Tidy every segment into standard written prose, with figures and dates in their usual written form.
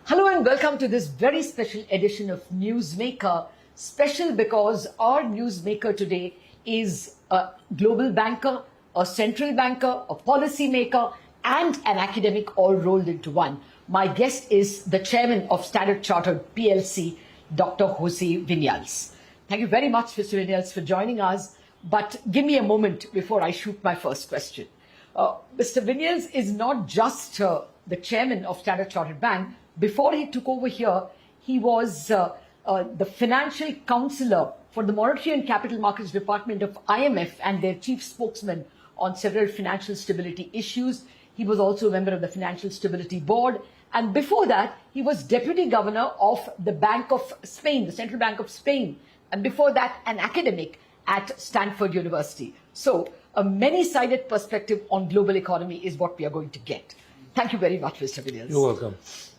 Hello and welcome to this very special edition of Newsmaker. Special because our newsmaker today is a global banker, a central banker, a policy maker, and an academic all rolled into one. My guest is the chairman of Standard Chartered PLC, Dr. José Viñals. Thank you very much, Mr. Viñals, for joining us. But give me a moment before I shoot my first question. Mr. Viñals is not just the chairman of Standard Chartered Bank. Before he took over here, he was the financial counselor for the Monetary and Capital Markets Department of IMF and their chief spokesman on several financial stability issues. He was also a member of the Financial Stability Board. And before that, he was deputy governor of the Bank of Spain, the Central Bank of Spain. And before that, an academic at Stanford University. So a many-sided perspective on global economy is what we are going to get. Thank you very much, Mr. Viñals. You're welcome.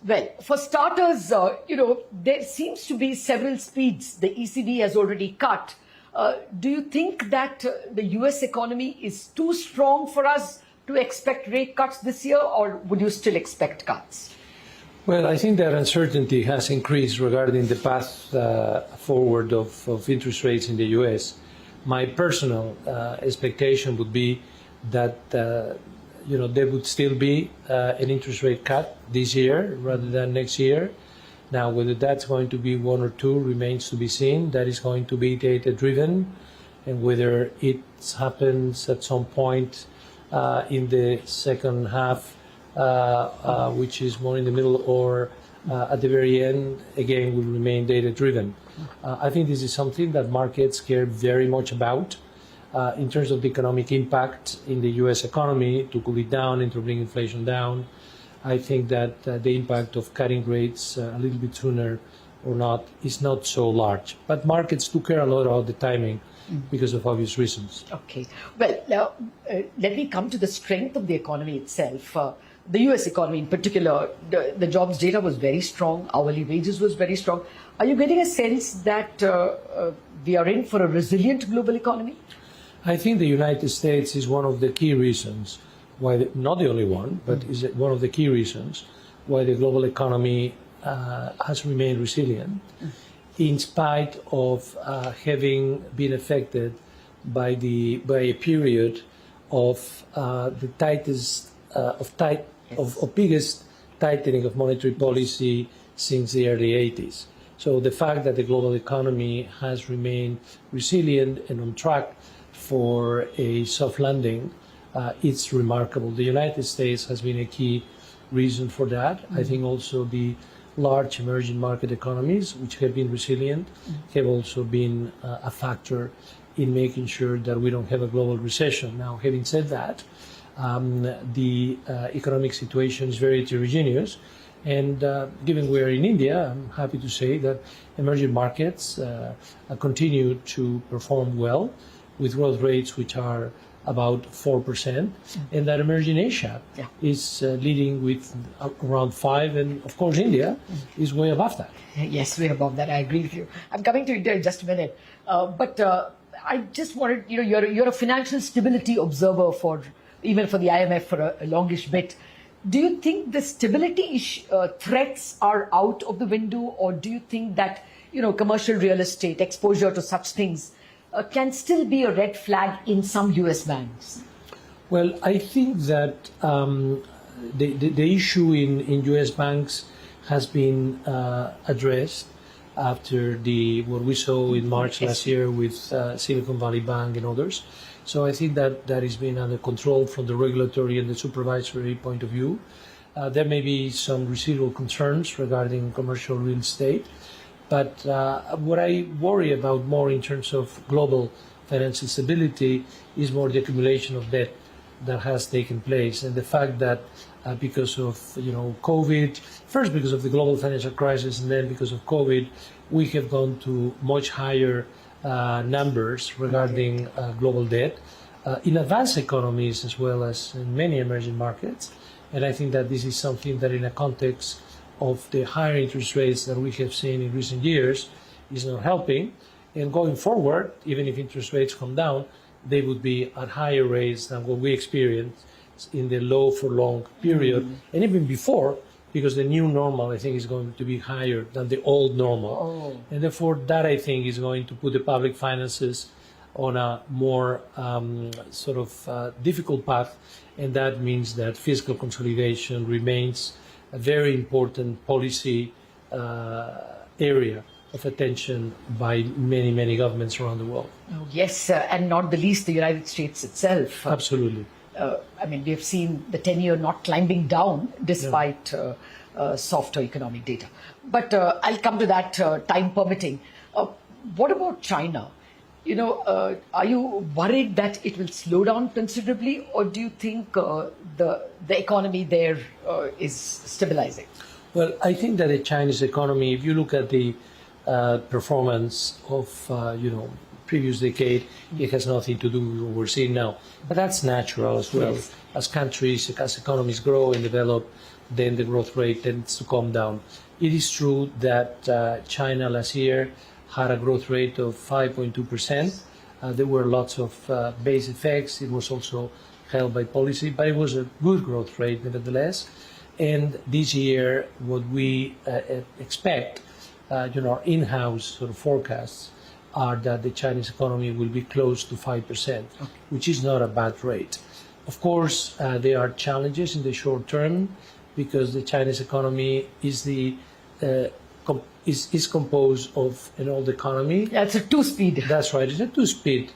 Well, for starters, there seems to be several speeds the ECB has already cut. Do you think that the US economy is too strong for us to expect rate cuts this year, or would you still expect cuts? Well, I think that uncertainty has increased regarding the path forward of interest rates in the US. My personal expectation would be that there would still be an interest rate cut this year rather than next year. Now, whether that's going to be one or two remains to be seen. That is going to be data-driven, and whether it happens at some point in the second half, which is more in the middle, or at the very end, again, will remain data-driven. I think this is something that markets care very much about. In terms of the economic impact in the U.S. economy, to cool it down and to bring inflation down, I think that the impact of cutting rates a little bit sooner or not is not so large. But markets do care a lot about the timing because of obvious reasons. Okay. Well, now, let me come to the strength of the economy itself. The U.S. economy in particular, the jobs data was very strong, hourly wages was very strong. Are you getting a sense that we are in for a resilient global economy? I think the United States is one of the key reasons why, not the only one, but is one of the key reasons why the global economy has remained resilient, in spite of having been affected by a period of the biggest tightening of monetary policy since the early 80s. So the fact that the global economy has remained resilient and on track for a soft landing, it's remarkable. The United States has been a key reason for that. I think also the large emerging market economies, which have been resilient, have also been a factor in making sure that we don't have a global recession. Now, having said that, the economic situation is very heterogeneous. And given we're in India, I'm happy to say that emerging markets continue to perform well, with growth rates which are about 4%, and that emerging Asia is leading with around 5%, and of course India is way above that. Yes, way above that. I agree with you. I'm coming to India in just a minute, but I just wanted, you're a financial stability observer even for the IMF for a longish bit. Do you think the stability threats are out of the window, or do you think that commercial real estate exposure to such things can still be a red flag in some US banks? Well, I think that the issue in US banks has been addressed after what we saw in March last year with Silicon Valley Bank and others. So I think that has been under control from the regulatory and the supervisory point of view. There may be some residual concerns regarding commercial real estate. But what I worry about more in terms of global financial stability is more the accumulation of debt that has taken place, and the fact that because of COVID, first because of the global financial crisis, and then because of COVID, we have gone to much higher numbers regarding global debt in advanced economies as well as in many emerging markets. And I think that this is something that in a context of the higher interest rates that we have seen in recent years is not helping. And going forward, even if interest rates come down, they would be at higher rates than what we experienced in the low for long period, and even before because the new normal, I think, is going to be higher than the old normal. And therefore, that, I think, is going to put the public finances on a more difficult path, and that means that fiscal consolidation remains a very important policy area of attention by many, many governments around the world. Yes, and not the least the United States itself. Absolutely. I mean, we have seen the 10-year not climbing down despite softer economic data. But I'll come to that, time permitting. What about China? Are you worried that it will slow down considerably, or do you think the economy there is stabilizing? Well, I think that the Chinese economy, if you look at the performance of previous decade, it has nothing to do with what we're seeing now. But that's natural as well. Yes. As countries, as economies grow and develop, then the growth rate tends to come down. It is true that China last year had a growth rate of 5.2%. There were lots of base effects. It was also held by policy, but it was a good growth rate nevertheless. And this year, what we expect, our in-house sort of forecasts are that the Chinese economy will be close to 5%, which is not a bad rate. Of course, there are challenges in the short term because the Chinese economy is is composed of an old economy. Yeah, it's a two-speed. That's right. It's a two-speed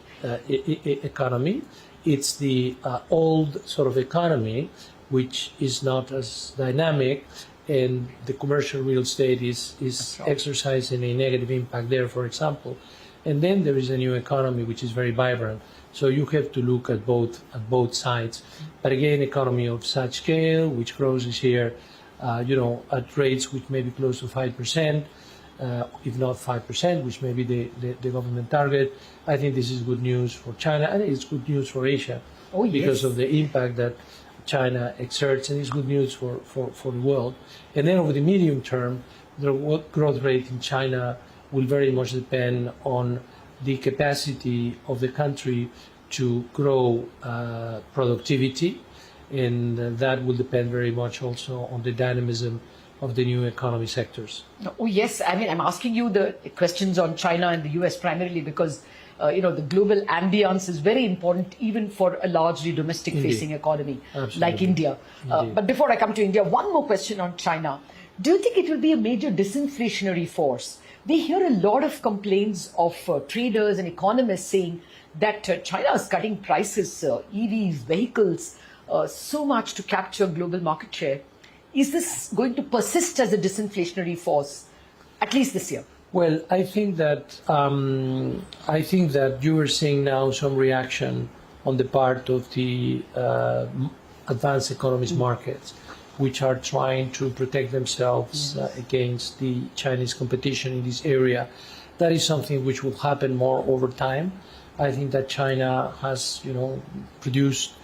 economy. It's the old sort of economy, which is not as dynamic, and the commercial real estate is right, exercising a negative impact there, for example. And then there is a new economy, which is very vibrant. So you have to look at both sides. But again, economy of such scale, which grows this year, at rates which may be close to 5%, if not 5%, which may be the government target. I think this is good news for China, and it's good news for Asia because of the impact that China exerts, and it's good news for the world. And then over the medium term, the growth rate in China will very much depend on the capacity of the country to grow productivity, and that will depend very much also on the dynamism of the new economy sectors. Oh, yes. I mean, I'm asking you the questions on China and the US primarily because, the global ambience is very important even for a largely domestic-facing economy like India. But before I come to India, one more question on China. Do you think it will be a major disinflationary force? We hear a lot of complaints of traders and economists saying that China is cutting prices, EVs, vehicles, so much to capture global market share. Is this going to persist as a disinflationary force, at least this year? Well, I think that you are seeing now some reaction on the part of the advanced economies markets, which are trying to protect themselves against the Chinese competition in this area. That is something which will happen more over time. I think that China has, produced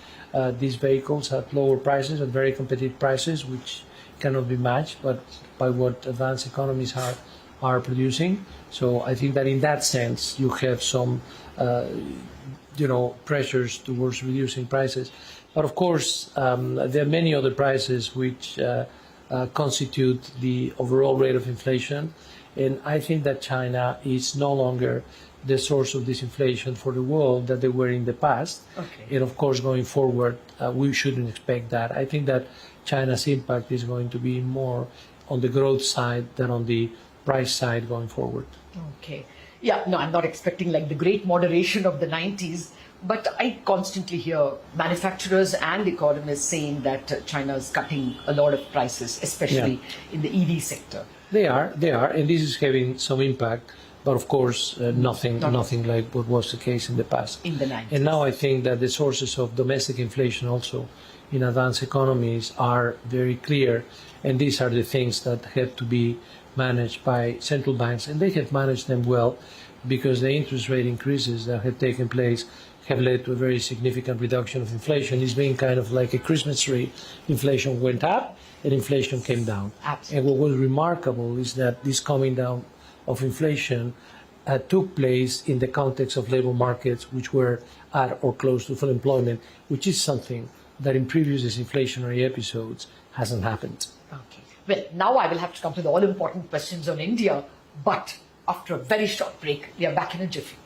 these vehicles at lower prices, at very competitive prices, which cannot be matched, but by what advanced economies are producing. So I think that in that sense, you have some, pressures towards reducing prices. But of course, there are many other prices which constitute the overall rate of inflation. And I think that China is no longer the source of this inflation for the world that they were in the past. And of course, going forward, we shouldn't expect that. I think that China's impact is going to be more on the growth side than on the price side going forward. Okay. Yeah, no, I'm not expecting like the great moderation of the 90s, but I constantly hear manufacturers and economists saying that China is cutting a lot of prices, especially in the EV sector. They are, and this is having some impact, but of course, nothing like what was the case in the past. In the 90s. And now I think that the sources of domestic inflation also in advanced economies are very clear, and these are the things that have to be managed by central banks, and they have managed them well because the interest rate increases that have taken place have led to a very significant reduction of inflation. It's been kind of like a Christmas tree. Inflation went up and inflation came down. Absolutely. And what was remarkable is that this coming down of inflation took place in the context of labor markets which were at or close to full employment, which is something that in previous disinflationary episodes hasn't happened. Okay. Well, now I will have to come to the all-important questions on India, but after a very short break, we are back in a jiffy.